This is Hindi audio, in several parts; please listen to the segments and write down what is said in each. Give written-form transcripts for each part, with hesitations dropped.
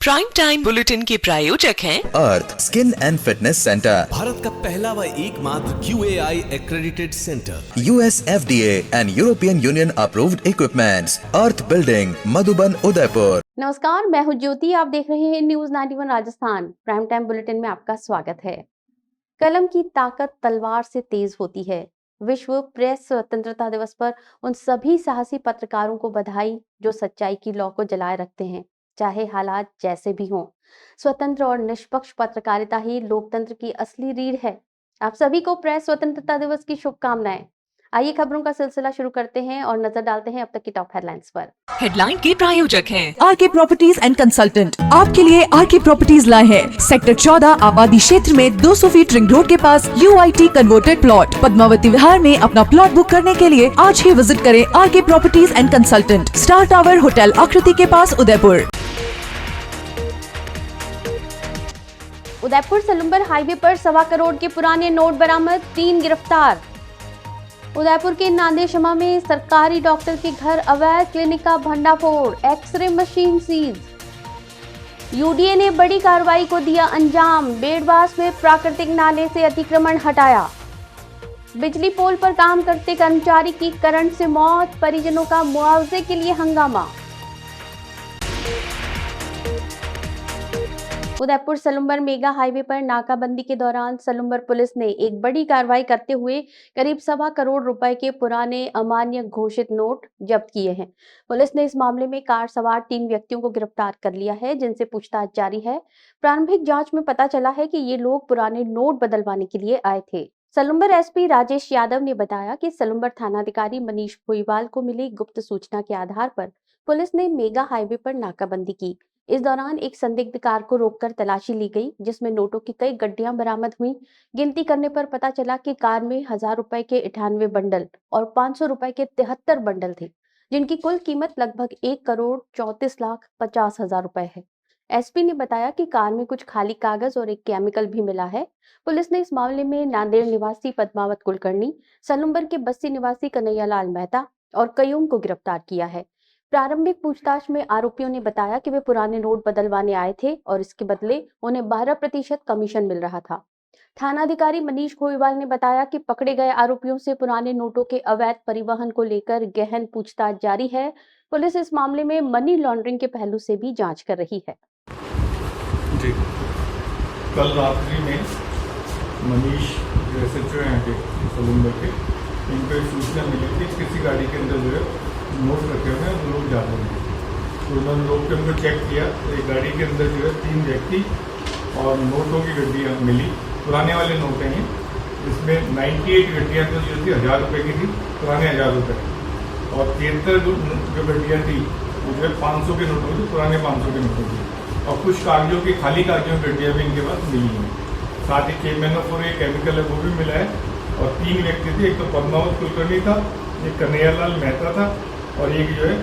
प्राइम टाइम बुलेटिन के प्रायोजक हैं Arth skin and fitness centre, Bharat का पहला व एकमात्र QAI accredited centre, US FDA and European Union approved equipments, Arth building, Madhuban, Udaipur. नमस्कार, मैं हूं ज्योति। आप देख रहे हैं news 91 Rajasthan. Prime time bulletin में आपका स्वागत है। कलम की ताकत तलवार से तेज होती है। विश्व प्रेस स्वतंत्रता दिवस पर उन सभी साहसी पत्रकारों को बधाई जो सच्चाई की लौ को जलाए रखते हैं, चाहे हालात जैसे भी हों। स्वतंत्र और निष्पक्ष पत्रकारिता ही लोकतंत्र की असली रीढ़ है। आप सभी को प्रेस स्वतंत्रता दिवस की शुभकामनाएं। आइए खबरों का सिलसिला शुरू करते हैं और नजर डालते हैं अब तक की टॉप हेडलाइंस पर। हेडलाइन के प्रायोजक हैं आरके प्रॉपर्टीज एंड कंसल्टेंट। आपके लिए आरके प्रॉपर्टीज लाए हैं सेक्टर 14 आबादी क्षेत्र में 200 फीट रिंग रोड के पास UIT converted plot Padmavati Vihar में। अपना प्लॉट बुक करने के लिए आज ही विजिट करें RK properties and consultant, star tower hotel आकृति के पास, उदयपुर। उदयपुर सलुम्बर हाईवे पर 1.25 करोड़ के पुराने नोट बरामद, 3 गिरफ्तार। उदयपुर के नांदेशमा में सरकारी डॉक्टर के घर अवैध क्लिनिक का भंडाफोड़, एक्सरे मशीन सीज। UDA ने बड़ी कार्रवाई को दिया अंजाम, बेड़बास में प्राकृतिक नाले से अतिक्रमण हटाया। बिजली पोल पर काम करते कर्मचारी की करंट से मौत, परिजनों का मुआवजे के लिए हंगामा। उदयपुर सलुम्बर मेगा हाईवे पर नाकाबंदी के दौरान सलुम्बर पुलिस ने एक बड़ी कार्रवाई करते हुए करीब 1.25 करोड़ रुपए के पुराने अमान्य घोषित नोट जब्त किए हैं। पुलिस ने इस मामले में कार सवार 3 व्यक्तियों को गिरफ्तार कर लिया है, जिनसे पूछताछ जारी है। प्रारंभिक जांच में पता चला है कि ये लोग पुराने नोट बदलवाने के लिए आए थे। सलुम्बर SP राजेश यादव ने बताया कि सलुम्बर थानाधिकारी मनीष भोईवाल को मिली गुप्त सूचना के आधार पर पुलिस ने मेगा हाईवे पर नाकाबंदी की। इस दौरान एक संदिग्ध कार को रोककर तलाशी ली गई, जिसमें नोटों की कई गड्डियां बरामद हुई। गिनती करने पर पता चला कि कार में 1000 रुपए के 98 बंडल और 500 रुपए के 73 बंडल थे, जिनकी कुल कीमत लगभग 1,34,50,000 रुपए है। SP ने बताया कि कार में कुछ खाली कागज और एक केमिकल भी मिला है। पुलिस ने इस मामले में नांदेड़ निवासी पद्मावत कुलकर्णी, सलुम्बर के बस्सी निवासी कन्हैयालाल मेहता और कयूम को गिरफ्तार किया है। प्रारंभिक पूछताछ में आरोपियों ने बताया कि वे पुराने नोट बदलवाने आए थे और इसके बदले उन्हें 12% कमीशन मिल रहा था। थानाधिकारी मनीष भोईवाल ने बताया कि पकड़े गए आरोपियों से पुराने नोटों के अवैध परिवहन को लेकर गहन पूछताछ जारी है। पुलिस इस मामले में मनी लॉन्ड्रिंग के पहलू से भी जांच कर रही है। जी, कल रात्रि में मनीष जो SHO हैं के सलुम्बर के, इनको एक सूचना मिली थी किसी गाड़ी के अंदर जो है नोट रखे हुए हैं, वो लोग जा रहे हैं। तो उन्होंने लोग के उनको चेक किया, एक गाड़ी के अंदर जो है 3 व्यक्ति और नोटों की गड्डियाँ मिली, पुराने वाले नोट हैं। इसमें 98 गड्डियाँ तो जो थी 1000 रुपये की थी, पुराने 1000 रुपये, और 73 जो गड्डियाँ थी वो जो है 500 के नोटों की, पुराने 500 के नोटों की, और कुछ कागजों की, खाली कागजों की गड्डियाँ भी इनके पास मिली हैं। साथ ही KMNO4 एक केमिकल है वो भी मिला है, और 3 व्यक्ति थे, एक तो पद्मावत कुलकर्णी था, एक कन्हैयालाल मेहता था और एक जो है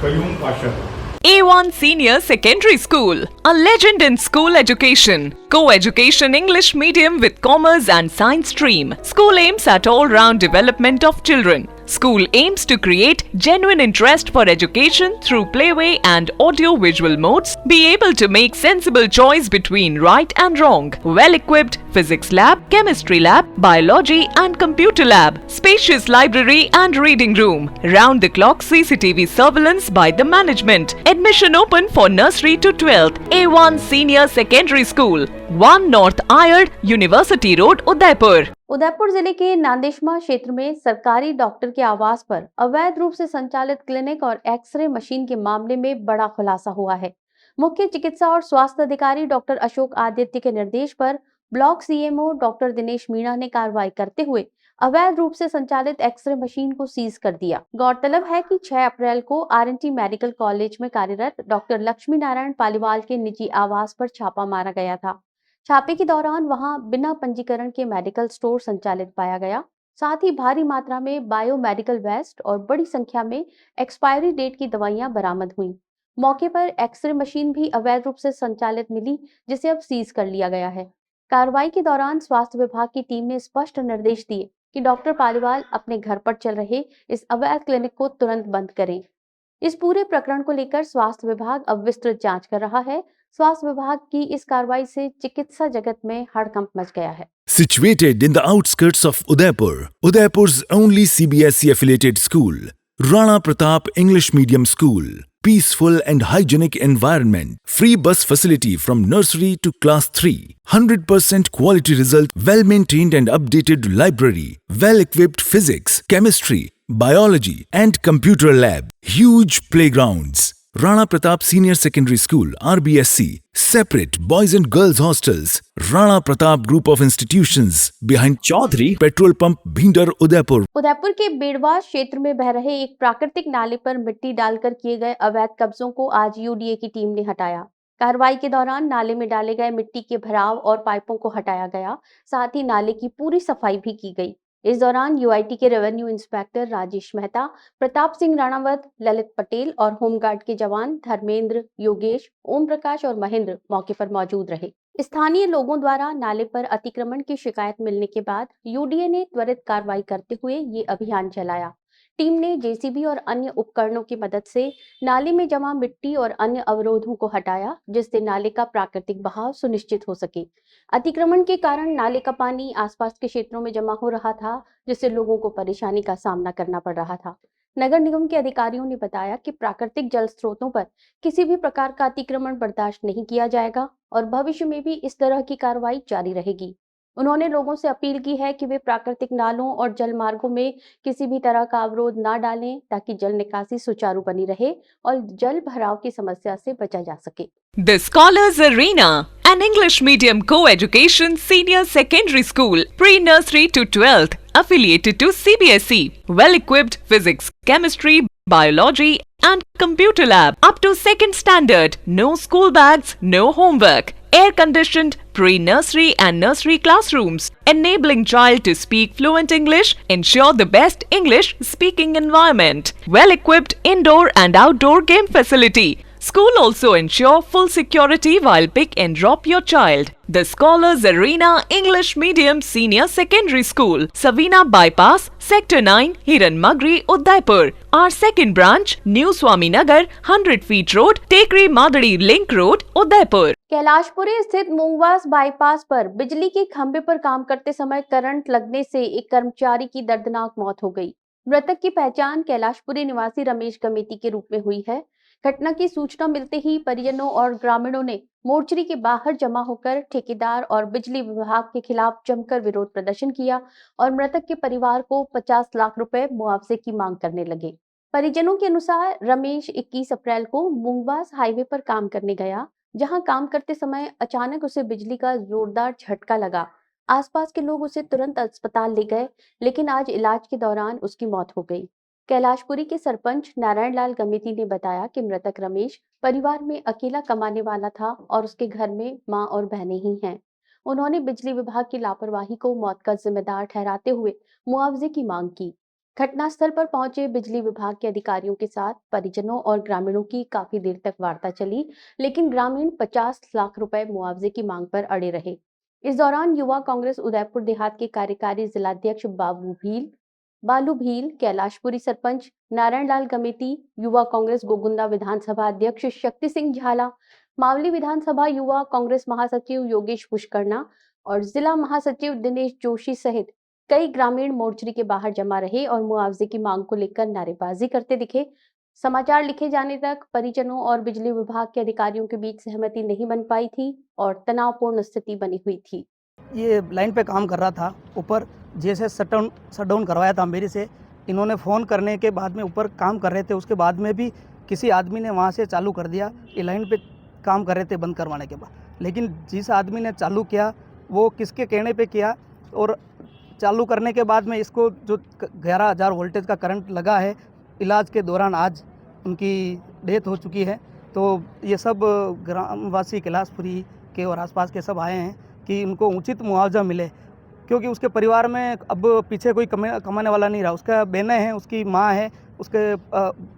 कयूम पाशा था। A1 Senior Secondary School, a legend in school education. Co-education English medium with commerce and science stream. School aims at all-round development of children. School aims to create genuine interest for education through playway and audio-visual modes. Be able to make sensible choice between right and wrong. Well-equipped physics lab, chemistry lab, biology and computer lab. Spacious library and reading room. Round-the-clock CCTV surveillance by the management. Admission open for nursery to 12th. A1 Senior Secondary School, 1 North Ayad, University Road, Udaipur. Udaipur जिले के नांदेशमा क्षेत्र में सरकारी डॉक्टर के आवास पर अवैध रूप से संचालित क्लिनिक और एक्सरे मशीन के मामले में बड़ा खुलासा हुआ है। मुख्य चिकित्सा और स्वास्थ्य अधिकारी डॉक्टर अशोक आदित्य के निर्देश पर block CMO doctor Dinesh Meena ने कार्रवाई करते हुए अवैध रूप से संचालित एक्सरे मशीन को सीज कर दिया। गौरतलब है कि 6 अप्रैल को RNT मेडिकल कॉलेज में कार्यरत डॉक्टर लक्ष्मी नारायण पालीवाल के निजी आवास पर छापा मारा गया था। छापे के दौरान वहां बिना पंजीकरण के मेडिकल स्टोर संचालित पाया गया। साथ ही भारी मात्रा में बायोमेडिकल वेस्ट और बड़ी संख्या में एक्सपायरी डेट की दवाइयां बरामद हुई। मौके पर एक्सरे मशीन भी अवैध रूप से संचालित मिली, जिसे अब सीज कर लिया गया है। कार्रवाई के दौरान स्वास्थ्य विभाग की टीम ने स्पष्ट निर्देश दिए कि डॉक्टर पालीवाल अपने घर पर चल रहे इस अवैध क्लिनिक को तुरंत बंद करें। इस पूरे प्रकरण को लेकर स्वास्थ्य विभाग अब विस्तृत जांच कर रहा है। स्वास्थ्य विभाग की इस कार्रवाई से चिकित्सा जगत में हड़कंप मच गया है। Situated in the outskirts of Udaipur, Udaipur's only CBSE affiliated school, Rana Pratap English Medium School. Peaceful and hygienic environment, free bus facility from nursery to class 3, 100% quality result, well-maintained and updated library, well-equipped physics, chemistry, biology and computer lab, huge playgrounds. Rana Pratap Senior Secondary School, RBSC, separate boys and girls hostels, Rana Pratap Group of Institutions, behind Chaudhary Petrol Pump, Bhindar, Udaipur. Udaipur के बेड़वा क्षेत्र में बह रहे एक प्राकृतिक नाले पर मिट्टी डालकर किए गए अवैध कब्जों को आज यूडीए की टीम ने हटाया। कार्रवाई के दौरान नाले में डाले गए मिट्टी के भराव और पाइपों को हटाया गया, साथ ही नाले की पूरी सफाई भी की गई। इस दौरान यूआईटी के रेवेन्यू इंस्पेक्टर राजेश मेहता, प्रताप सिंह राणावत, ललित पटेल और होमगार्ड के जवान धर्मेंद्र, योगेश, ओम प्रकाश और महेंद्र मौके पर मौजूद रहे। स्थानीय लोगों द्वारा नाले पर अतिक्रमण की शिकायत मिलने के बाद यूडीए ने त्वरित कार्रवाई करते हुए ये अभियान चलाया। टीम ने जेसीबी और अन्य उपकरणों की मदद से नाले में जमा मिट्टी और अन्य अवरोधों को हटाया, जिससे नाले का प्राकृतिक बहाव सुनिश्चित हो सके। अतिक्रमण के कारण नाले का पानी आसपास के क्षेत्रों में जमा हो रहा था, जिससे लोगों को परेशानी का सामना करना पड़ रहा था। नगर निगम के अधिकारियों ने बताया कि प्राकृतिक जल स्रोतों पर किसी भी प्रकार का अतिक्रमण बर्दाश्त नहीं किया जाएगा और भविष्य में भी इस तरह की कार्रवाई जारी रहेगी। उन्होंने लोगों से अपील की है कि वे प्राकृतिक नालों और जल मार्गों में किसी भी तरह का अवरोध न डालें, ताकि जल निकासी सुचारू बनी रहे और जल भराव की समस्या से बचा जा सके। The Scholars Arena, an English medium co-education senior secondary school, pre-nursery to 12th, affiliated to CBSE, well-equipped physics, chemistry, biology and computer lab up to 2nd standard, no school bags, no homework, air-conditioned pre-nursery and nursery classrooms, enabling child to speak fluent English, ensure the best English speaking environment, well-equipped indoor and outdoor game facility. School also ensure full security while pick and drop your child. The Scholars Arena English Medium Senior Secondary School, Savina Bypass, Sector 9, Hiran Magri, Udaipur. Our second branch, New Swaminagar, 100 feet road, Tekri Madadi Link Road, Udaipur. Kailashpuri स्थित मूंगवास बाईपास पर बिजली के खंभे पर काम करते समय करंट लगने से एक कर्मचारी की दर्दनाक मौत हो गई। मृतक की पहचान कैलाशपुरी निवासी रमेश गमेती के रूप में हुई है। घटना की सूचना मिलते ही परिजनों और ग्रामीणों ने मोर्चरी के बाहर जमा होकर ठेकेदार और बिजली विभाग के खिलाफ जमकर विरोध प्रदर्शन किया और मृतक के परिवार को 50 लाख रुपए मुआवजे की मांग करने लगे। परिजनों के अनुसार रमेश 21 अप्रैल को मूंगवास हाईवे पर काम करने गया, जहां काम करते समय अचानक उसे बिजली का जोरदार झटका लगा। आसपास के लोग उसे तुरंत अस्पताल ले गए, लेकिन आज इलाज के दौरान उसकी मौत हो गई। कैलाशपुरी के सरपंच नारायण लाल गमेती ने बताया कि मृतक रमेश परिवार में अकेला कमाने वाला था और उसके घर में मां और बहनें ही हैं। उन्होंने बिजली विभाग की लापरवाही को मौत का जिम्मेदार ठहराते हुए मुआवजे की मांग की। घटनास्थल पर पहुंचे बिजली विभाग के अधिकारियों के साथ परिजनों और ग्रामीणों की काफी देर तक वार्ता चली, लेकिन ग्रामीण 50 लाख रुपए मुआवजे की मांग पर अड़े रहे। इस दौरान युवा कांग्रेस उदयपुर देहात के कार्यकारी जिलाध्यक्ष बालू भील, कैलाशपुरी सरपंच नारायण लाल गमेती, युवा कांग्रेस गोगुंदा विधानसभा अध्यक्ष शक्ति सिंह झाला, मावली विधानसभा युवा कांग्रेस महासचिव योगेश पुष्करना और जिला महासचिव दिनेश जोशी सहित कई ग्रामीण मोर्चरी के बाहर जमा रहे और मुआवजे की मांग को लेकर नारेबाजी करते दिखे। समाचार लिखे जाने तक परिजनों और बिजली विभाग के अधिकारियों के बीच सहमति नहीं बन पाई थी और तनावपूर्ण स्थिति बनी हुई थी। ये लाइन पे काम कर रहा था, ऊपर जैसे शटडाउन करवाया था मेरे से। इन्होंने फ़ोन करने के बाद में ऊपर काम कर रहे थे, उसके बाद में भी किसी आदमी ने वहाँ से चालू कर दिया। ये लाइन पे काम कर रहे थे बंद करवाने के बाद, लेकिन जिस आदमी ने चालू किया वो किसके कहने पे किया, और चालू करने के बाद में इसको जो 11,000 वोल्टेज का करंट लगा है, इलाज के दौरान आज उनकी डेथ हो चुकी है। तो ये सब ग्रामवासी कैलाशपुरी के और आसपास के सब आए हैं कि उनको उचित मुआवजा मिले, क्योंकि उसके परिवार में अब पीछे कोई कमाने वाला नहीं रहा। उसका बहनें हैं, उसकी माँ है, उसके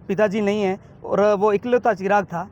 पिताजी नहीं हैं और वो इकलौता चिराग था।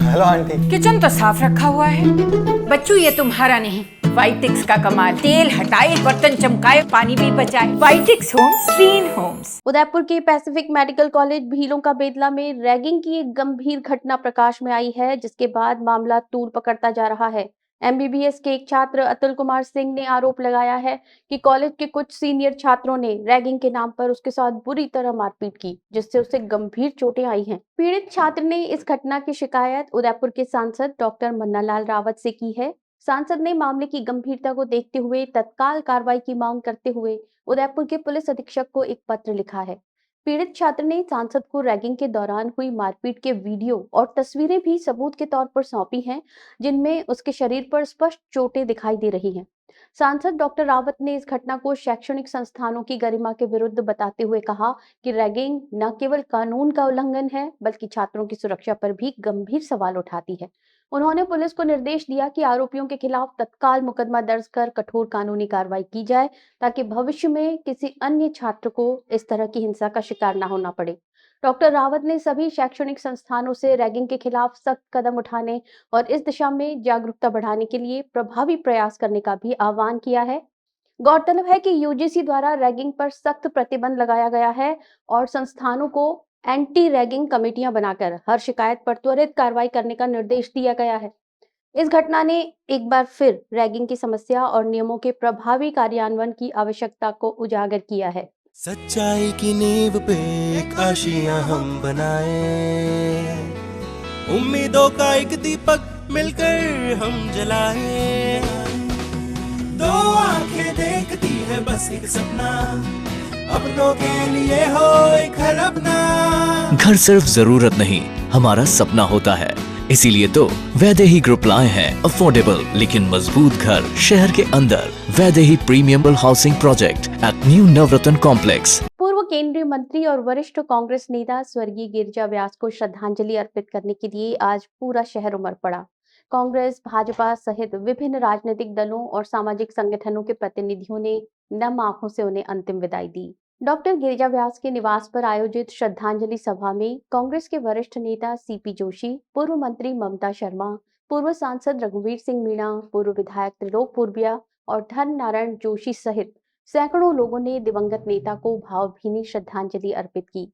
Hello aunty. किचन तो साफ रखा हुआ है। बच्चू ये तुम्हारा नहीं, वाइटिक्स का कमाल, तेल हटाए, बर्तन चमकाए, पानी भी बचाए। वाइटिक्स होम्स, क्लीन होम्स। उदयपुर के पैसिफिक मेडिकल कॉलेज भीलों का बेदला में रैगिंग की एक गंभीर घटना प्रकाश में आई है, जिसके बाद मामला तूल पकड़ता जा रहा है। एमबीबीएस के एक छात्र अतुल कुमार सिंह ने आरोप लगाया है कि कॉलेज के कुछ सीनियर छात्रों ने रैगिंग के नाम पर उसके साथ बुरी तरह मारपीट की, जिससे उसे गंभीर चोटें आई हैं। पीड़ित छात्र ने इस घटना की शिकायत उदयपुर के सांसद डॉक्टर मन्नालाल रावत से की है। सांसद ने मामले की गंभीरता को देखते हुए तत्काल कार्रवाई की मांग करते हुए उदयपुर के पुलिस अधीक्षक को एक पत्र लिखा है। पीड़ित छात्र ने सांसद को रैगिंग के दौरान हुई मारपीट के वीडियो और तस्वीरें भी सबूत के तौर पर सौंपी हैं, जिनमें उसके शरीर पर स्पष्ट चोटें दिखाई दे रही हैं। सांसद डॉक्टर रावत ने इस घटना को शैक्षणिक संस्थानों की गरिमा के विरुद्ध बताते हुए कहा कि रैगिंग न केवल कानून का उल्लंघन है, बल्कि छात्रों की सुरक्षा पर भी गंभीर सवाल उठाती है। उन्होंने पुलिस को निर्देश दिया कि आरोपियों के खिलाफ तत्काल मुकदमा दर्ज कर कठोर कानूनी कार्रवाई की जाए, ताकि भविष्य में किसी अन्य छात्र को इस तरह की हिंसा का शिकार न होना पड़े। डॉक्टर रावत ने सभी शैक्षणिक संस्थानों से रैगिंग के खिलाफ सख्त कदम उठाने और इस दिशा में जागरूकता बढ़ाने के लिए प्रभावी प्रयास करने का भी आह्वान किया है। गौरतलब है कि यूजीसी द्वारा रैगिंग पर सख्त प्रतिबंध लगाया गया है और संस्थानों को एंटी रैगिंग कमेटियां बनाकर हर शिकायत पर त्वरित कार्रवाई करने का निर्देश दिया गया है। इस घटना ने एक बार फिर रैगिंग की समस्या और नियमों के प्रभावी कार्यान्वयन की आवश्यकता को उजागर किया है। सच्चाई की नींव पे एक आशियां हम बनाए, उम्मीदों का एक दीपक मिलकर हम जलाए। दो आंखें देखती है बस एक सपना, अपनों के लिए हो एक घर अपना। घर सिर्फ जरूरत नहीं, हमारा सपना होता है। इसीलिए तो वैदेही ग्रुप लाए हैं अफोर्डेबल लेकिन मजबूत घर शहर के अंदर। Vaidehi premium housing project at new Navratna complex. पूर्व केंद्रीय मंत्री और वरिष्ठ कांग्रेस नेता स्वर्गीय गिरिजा व्यास को श्रद्धांजलि अर्पित करने के लिए आज पूरा शहर उमड़ पड़ा। कांग्रेस, भाजपा सहित विभिन्न राजनीतिक दलों और सामाजिक संगठनों के प्रतिनिधियों ने नम आंखों से उन्हें अंतिम विदाई दी। डॉक्टर गिरिजा व्यास के निवास पर आयोजित श्रद्धांजलि सभा में कांग्रेस के वरिष्ठ नेता सीपी जोशी, पूर्व मंत्री ममता शर्मा, पूर्व सांसद रघुवीर सिंह मीणा, पूर्व विधायक त्रिलोक पूर्बिया और धर्म नारायण जोशी सहित सैकड़ों लोगों ने दिवंगत नेता को भावभीनी श्रद्धांजलि अर्पित की।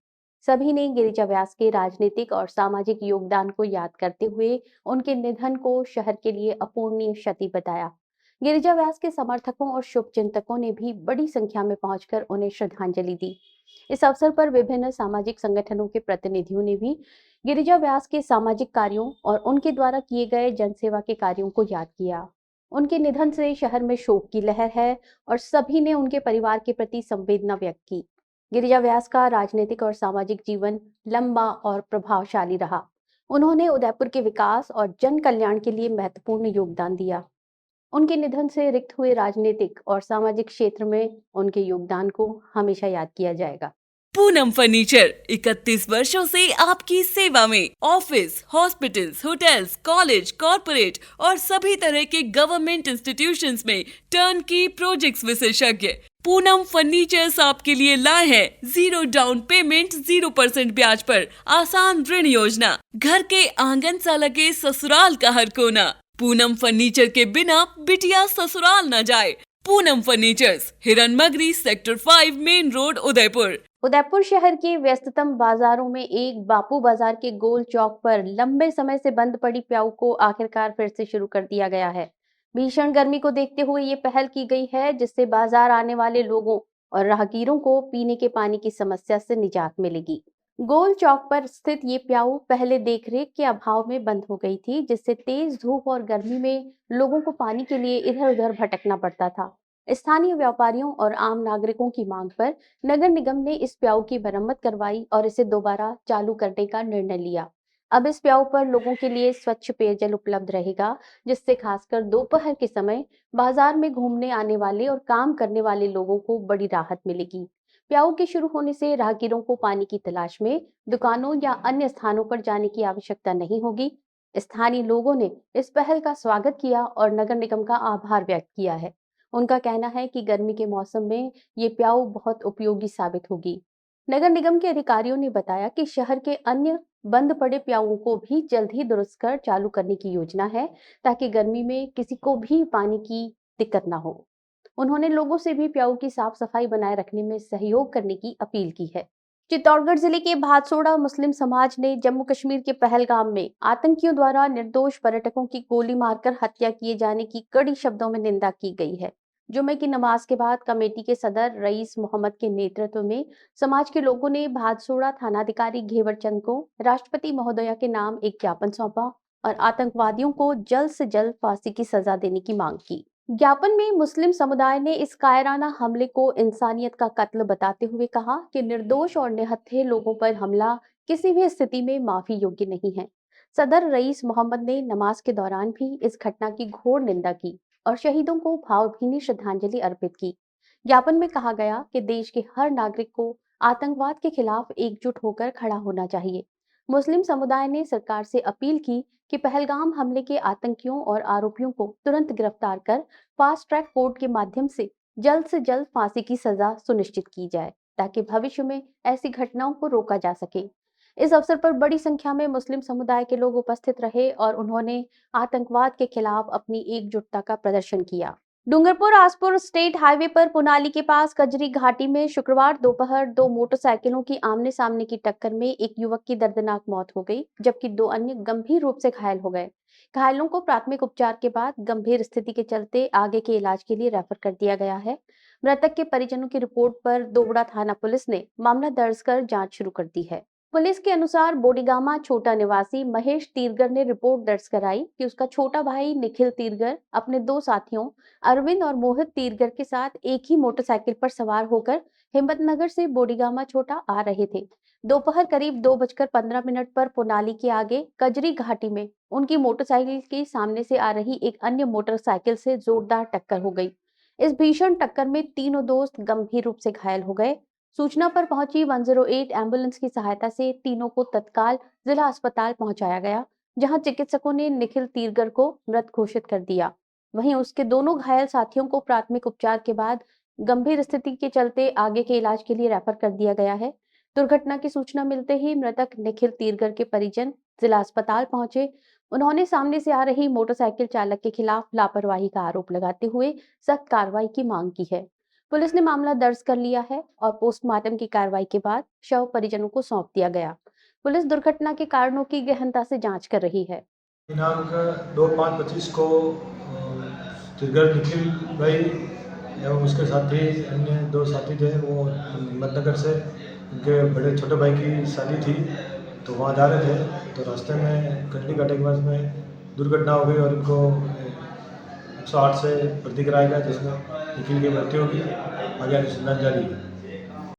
सभी ने गिरिजा व्यास के राजनीतिक और सामाजिक योगदान को याद करते हुए उनके निधन को शहर के लिए अपूरणीय क्षति बताया। गिरिजा व्यास के समर्थकों और शुभचिंतकों ने भी बड़ी संख्या में पहुंचकर उन्हें श्रद्धांजलि दी। इस अवसर पर विभिन्न सामाजिक संगठनों के प्रतिनिधियों ने भी गिरिजा व्यास के सामाजिक कार्यों और उनके द्वारा किए गए जनसेवा के कार्यों को याद किया। उनके निधन से शहर में शोक की लहर है और सभी ने उनके परिवार के प्रति संवेदना व्यक्त की। गिरिजा व्यास का राजनीतिक और सामाजिक जीवन लंबा और प्रभावशाली रहा। उन्होंने उदयपुर के विकास और जन कल्याण के लिए महत्वपूर्ण योगदान दिया। उनके निधन से रिक्त हुए राजनीतिक और सामाजिक क्षेत्र में उनके योगदान को हमेशा याद किया जाएगा। पूनम फर्नीचर 31 वर्षों से आपकी सेवा में। Office, hospitals, hotels, college, corporate और सभी तरह के गवर्नमेंट इंस्टीट्यूशंस में टर्नकी प्रोजेक्ट्स विशेषज्ञ पूनम फर्नीचर्स आपके लिए लाए हैं 0 डाउन पेमेंट 0% ब्याज पर आसान ऋण योजना। घर के आंगन सा लगे ससुराल का हर कोना। पूनम फर्नीचर के बिना बिटिया ससुराल न जाए। Poonam furnitures, Hiranmagri, sector 5, main road, Udaipur. Udaipur शहर के व्यस्ततम बाजारों में एक बापू बाजार के गोल चौक पर लंबे समय से बंद पड़ी प्याऊ को आखिरकार फिर से शुरू कर दिया गया है। भीषण गर्मी को देखते हुए ये पहल की गई है, जिससे बाजार आने वाले लोगों और राहगीरों को पीने के पानी की समस्या से निजात मिलेगी। गोल चौक पर स्थित ये प्याऊ पहले देखरेख के अभाव में बंद हो गई थी, जिससे तेज धूप और गर्मी में लोगों को पानी के लिए इधर उधर भटकना पड़ता था। स्थानीय व्यापारियों और आम नागरिकों की मांग पर नगर निगम ने इस प्याऊ की मरम्मत करवाई और इसे दोबारा चालू करने का निर्णय लिया। अब इस प्याऊ पर लोगों के लिए स्वच्छ पेयजल उपलब्ध रहेगा, जिससे खासकर दोपहर के समय बाजार में घूमने आने वाले और काम करने वाले लोगों को बड़ी राहत मिलेगी। प्याऊ के शुरू होने से राहगीरों को पानी की तलाश में दुकानों या अन्य स्थानों पर जाने की आवश्यकता नहीं होगी। स्थानीय लोगों ने इस पहल का स्वागत किया और नगर निगम का आभार व्यक्त किया है। उनका कहना है कि गर्मी के मौसम में ये प्याऊ बहुत उपयोगी साबित होगी। नगर निगम के अधिकारियों ने बताया कि शहर के अन्य बंद पड़े प्याऊओं को भी जल्द ही दुरुस्त कर चालू करने की योजना है, ताकि गर्मी में किसी को भी पानी की दिक्कत ना हो। उन्होंने लोगों से भी प्याऊ की साफ सफाई बनाए रखने में सहयोग करने की अपील की है। चित्तौड़गढ़ जिले के भादसोड़ा मुस्लिम समाज ने जम्मू कश्मीर के पहलगाम में आतंकियों द्वारा निर्दोष पर्यटकों की गोली मारकर हत्या किए जाने की कड़ी शब्दों में निंदा की गई है। जुमे की नमाज के बाद कमेटी के सदर रईस मोहम्मद के नेतृत्व में समाज के लोगों ने भादसोड़ा थानाधिकारी घेवर चंद को राष्ट्रपति महोदया के नाम एक ज्ञापन सौंपा और आतंकवादियों को जल्द से जल्द फांसी की सजा देने की मांग की। ज्ञापन में मुस्लिम समुदाय ने इस कायराना हमले को इंसानियत का कत्ल बताते हुए कहा कि निर्दोष और निहत्थे लोगों पर हमला किसी भी स्थिति में माफी योग्य नहीं है। सदर रईस मोहम्मद ने नमाज के दौरान भी इस घटना की घोर निंदा की और शहीदों को भावभीनी श्रद्धांजलि अर्पित की। ज्ञापन में कहा गया कि देश के हर नागरिक को आतंकवाद के खिलाफ एकजुट होकर खड़ा होना चाहिए। मुस्लिम समुदाय ने सरकार से अपील की कि पहलगाम हमले के आतंकियों और आरोपियों को तुरंत गिरफ्तार कर फास्ट ट्रैक कोर्ट के माध्यम से जल्द फांसी की सजा सुनिश्चित की जाए ताकि भविष्य में ऐसी घटनाओं को रोका जा सके। इस अवसर पर बड़ी संख्या में मुस्लिम समुदाय के लोग उपस्थित रहे और उन्होंने आतंकवाद के खिलाफ अपनी एकजुटता का प्रदर्शन किया। डूंगरपुर आसपुर स्टेट हाईवे पर पुनाली के पास कजरी घाटी में शुक्रवार दोपहर दो मोटरसाइकिलों की आमने सामने की टक्कर में एक युवक की दर्दनाक मौत हो गई, जबकि दो अन्य गंभीर रूप से घायल हो गए। घायलों को प्राथमिक उपचार के बाद गंभीर स्थिति के चलते आगे के इलाज के लिए रेफर कर दिया गया है। मृतक के परिजनों की रिपोर्ट पर दोबड़ा थाना पुलिस ने मामला दर्ज कर जांच शुरू कर दी है। पुलिस के अनुसार बोडीगामा छोटा निवासी महेश तीरगर ने रिपोर्ट दर्ज कराई कि उसका छोटा भाई निखिल तीरगर अपने दो साथियों अरविंद और मोहित तीरगर के साथ एक ही मोटरसाइकिल पर सवार होकर हिम्मतनगर से बोडीगामा छोटा आ रहे थे। दोपहर करीब 2:15 पर पुनाली के आगे कजरी घाटी में उनकी मोटरसाइकिल के सामने से आ रही एक अन्य मोटरसाइकिल से जोरदार टक्कर हो गई। इस भीषण टक्कर में तीनों दोस्त गंभीर रूप से घायल हो गए। सूचना पर पहुंची 108 एम्बुलेंस की सहायता से तीनों को तत्काल जिला अस्पताल पहुंचाया गया, जहां चिकित्सकों ने निखिल तीरगर को मृत घोषित कर दिया। वहीं उसके दोनों घायल साथियों को प्राथमिक उपचार के बाद गंभीर स्थिति के चलते आगे के इलाज के लिए रेफर कर दिया गया है। दुर्घटना की सूचना मिलते ही मृतक निखिल तीरगर के परिजन जिला अस्पताल पहुंचे। उन्होंने सामने से आ रही मोटरसाइकिल चालक के खिलाफ लापरवाही का आरोप लगाते हुए सख्त कार्रवाई की मांग की है। पुलिस ने मामला दर्ज कर लिया है और पोस्टमार्टम की कार्रवाई के बाद शव परिजनों को सौंप दिया गया। पुलिस दुर्घटना के कारणों की गहनता से जांच कर रही है। दिनांक 2/5/25 को तीरगर निखिल भाई एवं उसके साथी अन्य दो साथी थे, वो हिम्मतनगर से उनके बड़े छोटे भाई की शादी थी तो वहाँ जा रहे थे। तो रास्ते में कजरी घाटी के पास में दुर्घटना हो गई और इनको 108 से भर्ती कराया गया, जिसमें निखिल की मृत्यु होगी। आगे अनुसंधान जारी है।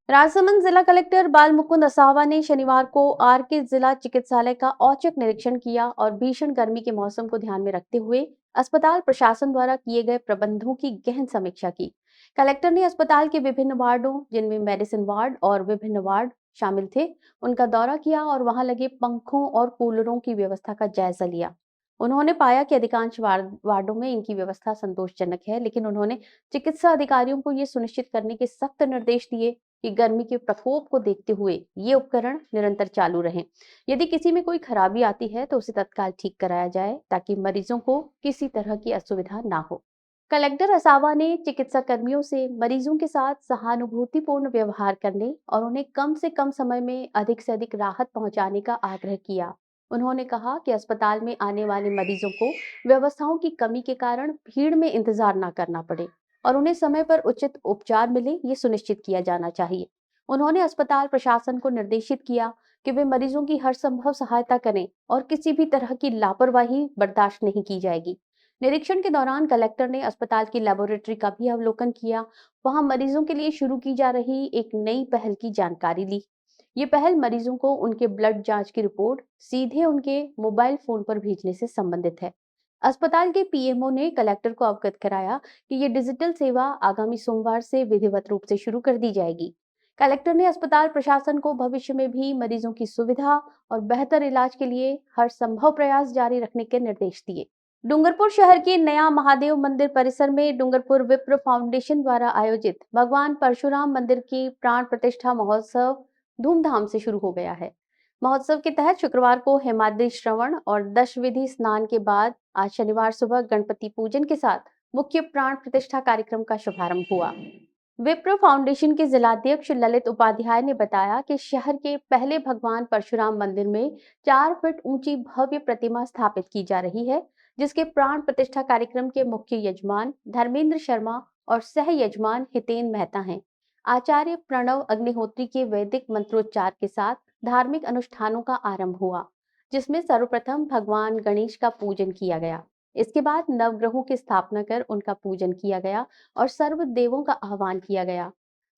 राजसमंद जिला कलेक्टर बाल मुकुंद असावा ने शनिवार को आर के जिला चिकित्सालय का औचक निरीक्षण किया और भीषण गर्मी के मौसम को ध्यान में रखते हुए अस्पताल प्रशासन द्वारा किए गए प्रबंधों की गहन समीक्षा की। कलेक्टर ने अस्पताल के विभिन्न वार्डों, जिनमें मेडिसिन वार्ड और विभिन्न वार्ड शामिल थे, उनका दौरा किया और वहां लगे पंखों और कूलरों की व्यवस्था का जायजा लिया। उन्होंने पाया कि अधिकांश वार्डों में इनकी व्यवस्था संतोषजनक है, लेकिन उन्होंने चिकित्सा अधिकारियों को ये सुनिश्चित करने के सख्त निर्देश दिए कि गर्मी के प्रकोप को देखते हुए ये उपकरण निरंतर चालू रहें। यदि किसी में कोई खराबी आती है तो उसे तत्काल ठीक कराया जाए ताकि मरीजों को किसी तरह की असुविधा ना हो। कलेक्टर असावा ने चिकित्सा कर्मियों से मरीजों के साथ सहानुभूतिपूर्ण व्यवहार करने और उन्हें कम से कम समय में अधिक से अधिक राहत पहुंचाने का आग्रह किया। उन्होंने कहा कि अस्पताल में आने वाले मरीजों को व्यवस्थाओं की कमी के कारण भीड़ में इंतजार न करना पड़े और उन्हें समय पर उचित उपचार मिले, ये सुनिश्चित किया जाना चाहिए। उन्होंने अस्पताल प्रशासन को निर्देशित किया कि वे मरीजों की हर संभव सहायता करें और किसी भी तरह की लापरवाही बर्दाश्त नहीं की जाएगी। निरीक्षण के दौरान कलेक्टर ने अस्पताल की लेबोरेटरी का भी अवलोकन किया। वहां मरीजों के लिए शुरू की जा रही एक नई पहल की जानकारी ली। ये पहल मरीजों को उनके ब्लड जांच की रिपोर्ट सीधे उनके मोबाइल फोन पर भेजने से संबंधित है। अस्पताल के पीएमओ ने कलेक्टर को अवगत कराया कि ये डिजिटल सेवा आगामी सोमवार से विधिवत रूप से शुरू कर दी जाएगी। कलेक्टर ने अस्पताल प्रशासन को भविष्य में भी मरीजों की सुविधा और बेहतर इलाज के लिए हर संभव प्रयास जारी रखने के निर्देश दिए। डूंगरपुर शहर के नया महादेव मंदिर परिसर में डूंगरपुर विप्र फाउंडेशन द्वारा आयोजित भगवान परशुराम मंदिर की प्राण प्रतिष्ठा महोत्सव धूमधाम से शुरू हो गया है। महोत्सव के तहत शुक्रवार को हेमाद्रि श्रवण और दशविधि स्नान के बाद आज शनिवार सुबह गणपति पूजन के साथ मुख्य प्राण प्रतिष्ठा कार्यक्रम का शुभारंभ हुआ। विप्र फाउंडेशन के जिलाध्यक्ष ललित उपाध्याय ने बताया कि शहर के पहले भगवान परशुराम मंदिर में 4 फीट ऊंची भव्य प्रतिमा स्थापित की जा रही है, जिसके प्राण प्रतिष्ठा कार्यक्रम के मुख्य यजमान धर्मेंद्र शर्मा और सह यजमान हितेन मेहता हैं। आचार्य प्रणव अग्निहोत्री के वैदिक मंत्रोच्चार के साथ धार्मिक अनुष्ठानों का आरंभ हुआ, जिसमें सर्वप्रथम भगवान गणेश का पूजन किया गया। इसके बाद नवग्रहों की स्थापना कर उनका पूजन किया गया और सर्व देवों का आह्वान किया गया।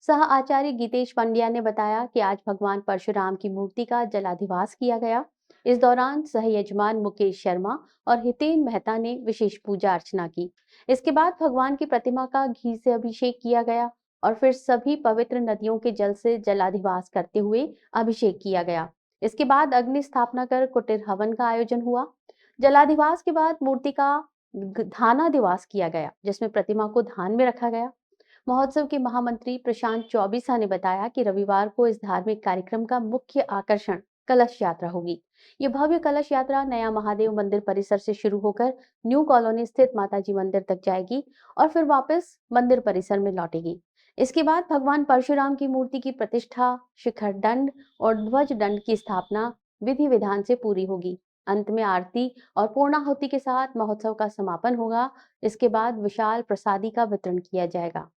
सह आचार्य गीतेश पंड्या ने बताया कि आज भगवान परशुराम की मूर्ति का जलाधिवास किया गया। इस दौरान सह यजमान मुकेश शर्मा और हितेन मेहता ने विशेष पूजा अर्चना की। इसके बाद भगवान की प्रतिमा का घी से अभिषेक किया गया और फिर सभी पवित्र नदियों के जल से जलाधिवास करते हुए अभिषेक किया गया। इसके बाद अग्नि स्थापना कर कुटीर हवन का आयोजन हुआ। जलाधिवास के बाद मूर्ति का धानाधिवास किया गया, जिसमें प्रतिमा को धान में रखा गया। महोत्सव के महामंत्री प्रशांत चौबीसा ने बताया कि रविवार को इस धार्मिक कार्यक्रम का मुख्य आकर्षण कलश यात्रा होगी। ये भव्य कलश यात्रा नया महादेव मंदिर परिसर से शुरू होकर न्यू कॉलोनी स्थित माताजी मंदिर तक जाएगी और फिर वापस मंदिर परिसर में लौटेगी। इसके बाद भगवान परशुराम की मूर्ति की प्रतिष्ठा, शिखर दंड और ध्वज दंड की स्थापना विधि विधान से पूरी होगी। अंत में आरती और पूर्णाहुति के साथ महोत्सव का समापन होगा। इसके बाद विशाल प्रसादी का वितरण किया जाएगा।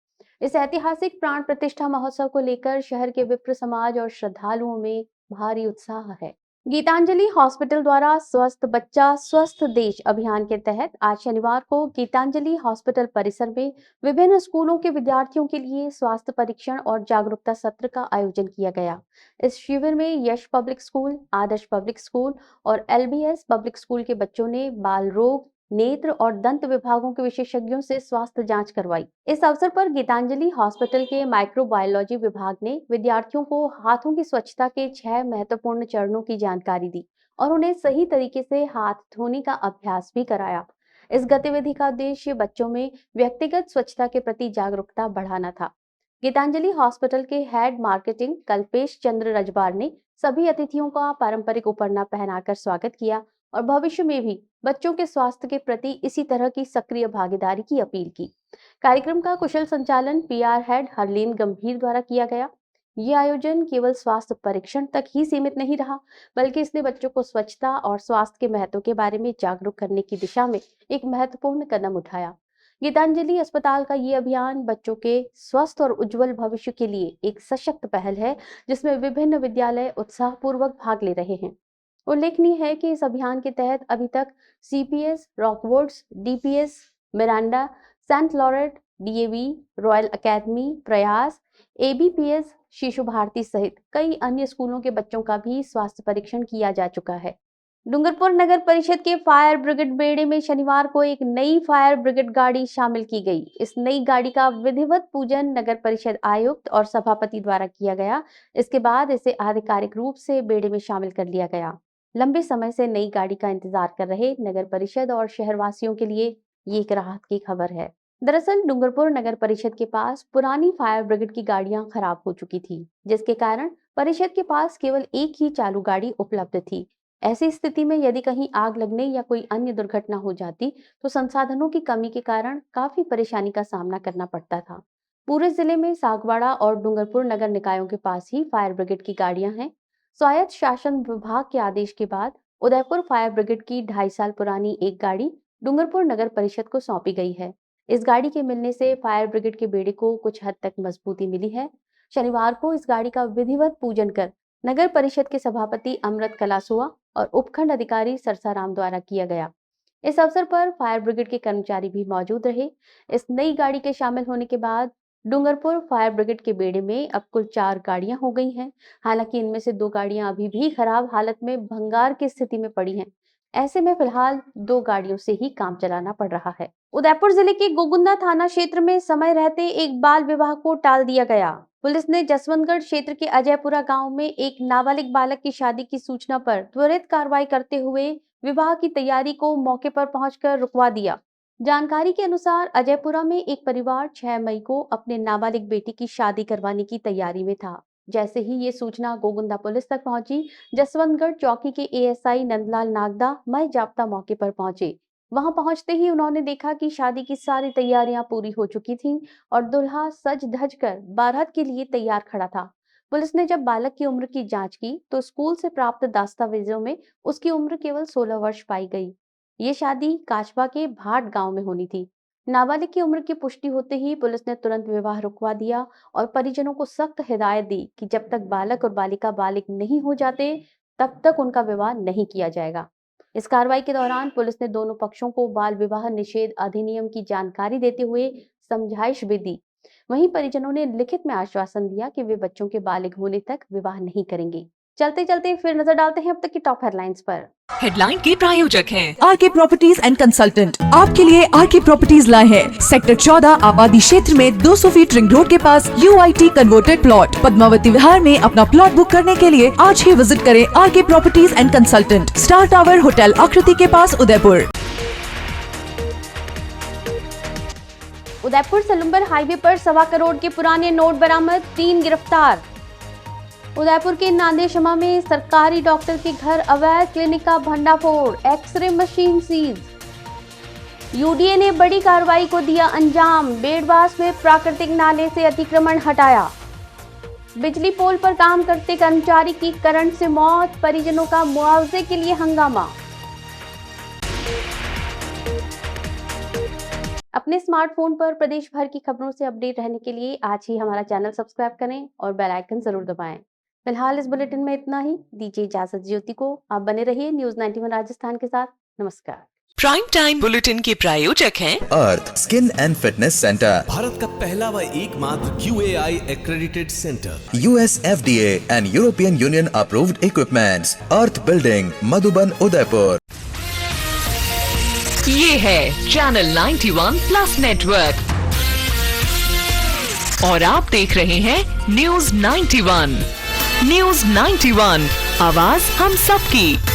इस ऐतिहासिक प्राण प्रतिष्ठा महोत्सव को लेकर शहर के विप्र समाज और श्रद्धालुओं में भारी उत्साह है। गीतांजलि हॉस्पिटल द्वारा स्वस्थ बच्चा स्वस्थ देश अभियान के तहत आज शनिवार को गीतांजलि हॉस्पिटल परिसर में विभिन्न स्कूलों के विद्यार्थियों के लिए स्वास्थ्य परीक्षण और जागरूकता सत्र का आयोजन किया गया। इस शिविर में यश पब्लिक स्कूल, आदर्श पब्लिक स्कूल और एलबीएस पब्लिक स्कूल के बच्चों ने बाल रोग, नेत्र और दंत विभागों के विशेषज्ञों से स्वास्थ्य जांच करवाई। इस अवसर पर गीतांजलि हॉस्पिटल के माइक्रोबायोलॉजी विभाग ने विद्यार्थियों को हाथों की स्वच्छता के 6 महत्वपूर्ण चरणों की जानकारी दी और उन्हें सही तरीके से हाथ धोने का अभ्यास भी कराया। इस गतिविधि का उद्देश्य बच्चों में व्यक्तिगत स्वच्छता के प्रति जागरूकता बढ़ाना था। गीतांजलि हॉस्पिटल के हेड मार्केटिंग कल्पेश चंद्र रजबार ने सभी अतिथियों का पारंपरिक उपरना पहनाकर स्वागत किया और भविष्य में भी बच्चों के स्वास्थ्य के प्रति इसी तरह की सक्रिय भागीदारी की अपील की। कार्यक्रम का कुशल संचालन पीआर हेड हरलीन गंभीर द्वारा किया गया। ये आयोजन केवल स्वास्थ्य परीक्षण तक ही सीमित नहीं रहा, बल्कि इसने बच्चों को स्वच्छता और स्वास्थ्य के महत्व के बारे में जागरूक करने की दिशा में एक महत्वपूर्ण कदम उठाया। गीतांजलि अस्पताल का ये अभियान बच्चों के स्वस्थ और उज्जवल भविष्य के लिए एक सशक्त पहल है, जिसमें विभिन्न विद्यालय उत्साहपूर्वक भाग ले रहे हैं। उल्लेखनीय है कि इस अभियान के तहत अभी तक CPS, Rockwoods, DPS, Miranda, saint Laurent, DAV, royal academy, Prayas, ABPS, Shishu Bharati सहित कई अन्य स्कूलों के बच्चों का भी स्वास्थ्य परीक्षण किया जा चुका है। डूंगरपुर नगर परिषद के फायर ब्रिगेड बेड़े में शनिवार को एक नई फायर ब्रिगेड गाड़ी शामिल की गई। इस नई गाड़ी का विधिवत पूजन नगर परिषद आयुक्त और सभापति द्वारा किया गया। इसके बाद इसे आधिकारिक रूप से बेड़े में शामिल कर लिया गया। लंबे समय से नई गाड़ी का इंतजार कर रहे नगर परिषद और शहरवासियों के लिए ये एक राहत की खबर है। दरअसल डूंगरपुर नगर परिषद के पास पुरानी फायर ब्रिगेड की गाड़ियां खराब हो चुकी थी, जिसके कारण परिषद के पास केवल एक ही चालू गाड़ी उपलब्ध थी। ऐसी स्थिति में यदि कहीं आग लगने या कोई अन्य दुर्घटना हो जाती तो संसाधनों की कमी के कारण काफी परेशानी का सामना करना पड़ता था। पूरे जिले में सागवाड़ा और डूंगरपुर नगर निकायों के पास ही फायर ब्रिगेड की गाड़ियां हैं। स्वायत्त शासन विभाग के आदेश के बाद उदयपुर फायर ब्रिगेड की 2.5 साल पुरानी एक गाड़ी डूंगरपुर नगर परिषद को सौंपी गई है। इस गाड़ी के मिलने से फायर ब्रिगेड के बेड़े को कुछ हद तक मजबूती मिली है। शनिवार को इस गाड़ी का विधिवत पूजन कर नगर परिषद के सभापति अमृत कलासुआ और उपखंड अधिकारी सरसाराम द्वारा किया गया। इस अवसर पर फायर ब्रिगेड के कर्मचारी भी मौजूद रहे। इस नई गाड़ी के शामिल होने के बाद डूंगरपुर फायर ब्रिगेड के बेड़े में अब कुल 4 गाड़ियां हो गई हैं। हालांकि इनमें से 2 गाड़ियां अभी भी खराब हालत में भंगार की स्थिति में पड़ी हैं। ऐसे में फिलहाल 2 गाड़ियों से ही काम चलाना पड़ रहा है। उदयपुर जिले के गोगुंदा थाना क्षेत्र में समय रहते एक बाल विवाह को टाल दिया गया। पुलिस ने जसवंतगढ़ क्षेत्र के अजयपुरा गांव में एक नाबालिग बालक की शादी की सूचना पर त्वरित कार्रवाई करते हुए विवाह की तैयारी को मौके पर पहुंचकर रुकवा दिया। जानकारी के अनुसार अजयपुरा में एक परिवार 6 मई को अपने नाबालिग बेटी की शादी करवाने की तैयारी में था। जैसे ही ये सूचना गोगुंदा पुलिस तक पहुंची, जसवंतगढ़ चौकी के एएसआई नंदलाल नागदा मय जाप्ता मौके पर पहुंचे। वहां पहुंचते ही उन्होंने देखा कि शादी की सारी तैयारियां पूरी हो चुकी थीं और दूल्हा सज धज कर बारात के लिए तैयार खड़ा था। पुलिस ने जब बालक की उम्र की जांच की तो स्कूल से प्राप्त दस्तावेजों में उसकी उम्र केवल 16 वर्ष पाई गई। ये शादी काचबा के भाट गांव में होनी थी। नाबालिग की उम्र की पुष्टि होते ही पुलिस ने तुरंत विवाह रुकवा दिया और परिजनों को सख्त हिदायत दी कि जब तक बालक और बालिका बालिग नहीं हो जाते तब तक उनका विवाह नहीं किया जाएगा। इस कार्रवाई के दौरान पुलिस ने दोनों पक्षों को बाल विवाह निषेध अधिनियम की जानकारी देते हुए समझाइश भी दी। वहीं परिजनों ने लिखित में आश्वासन दिया कि वे बच्चों के बालिग होने तक विवाह नहीं करेंगे। चलते चलते फिर नजर डालते हैं अब तक की टॉप हेडलाइंस पर। हेडलाइन के प्रायोजक हैं आरके प्रॉपर्टीज एंड कंसल्टेंट। आपके लिए आरके प्रॉपर्टीज लाए हैं सेक्टर 14 आबादी क्षेत्र में 200 फीट रिंग रोड के पास UIT converted plot. Padmavati Vihar में अपना प्लॉट बुक करने के लिए आज ही विजिट करें RK properties and consultant, star tower hotel आकृति के पास, उदयपुर। उदयपुर सलुम्बर हाईवे पर 1.25 करोड़ के पुराने नोट बरामद, 3 गिरफ्तार। उदयपुर के नांदेशमा में सरकारी डॉक्टर के घर अवैध क्लिनिक का भंडाफोड़, एक्सरे मशीन सीज। यूडीए ने बड़ी कार्रवाई को दिया अंजाम, बेड़वास में प्राकृतिक नाले से अतिक्रमण हटाया। बिजली पोल पर काम करते कर्मचारी की करंट से मौत, परिजनों का मुआवजे के लिए हंगामा। अपने स्मार्टफोन पर प्रदेश भर की खबरों से अपडेट रहने के लिए आज ही हमारा चैनल सब्सक्राइब करें और बेल आइकन जरूर दबाएं। फिलहाल इस बुलेटिन में इतना ही। दीजिए इजाजत ज्योति को। आप बने रहिए न्यूज़ 91 राजस्थान के साथ। नमस्कार। प्राइम टाइम बुलेटिन के प्रायोजक हैं Arth skin and fitness centre, Bharat का पहला व एकमात्र QAI accredited centre, US FDA and European Union approved equipments, Arth building, Madhuban, Udaipur. ये है चैनल 91 प्लस नेटवर्क और आप देख रहे हैं न्यूज़ 91। न्यूज़ 91, आवाज हम सबकी।